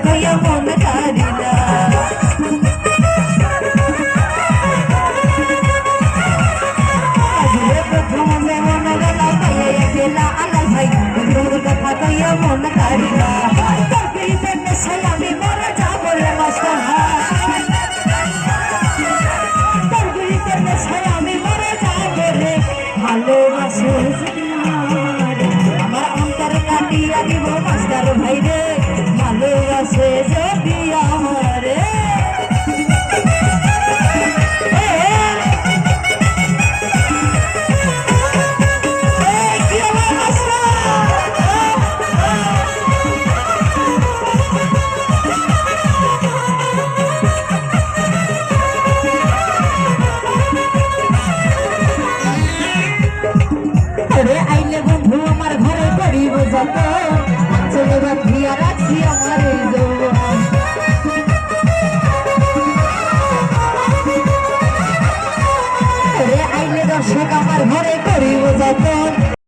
কইয়া মন কারি না প্রথম মন গেলা পাইয়া গেলা আলাল ভাই বন্ধুর কথা কইয়া মন কারি না তোর পিড়িতে নেশায় আমি মরে যাবো রে মাস্টার তোর পিড়িতে নেশায় আমি মরে যাবো রে ভালোবাসে আমার অন্তর কাটিয়া দিব মাস্টার ভাই রে ভালোবাসে যদি আমারে আইলে বন্ধু আমার ঘরে করিব যত চলে বাঁধিয়া রাখছি আমার আইলে দর্শক আমার ঘরে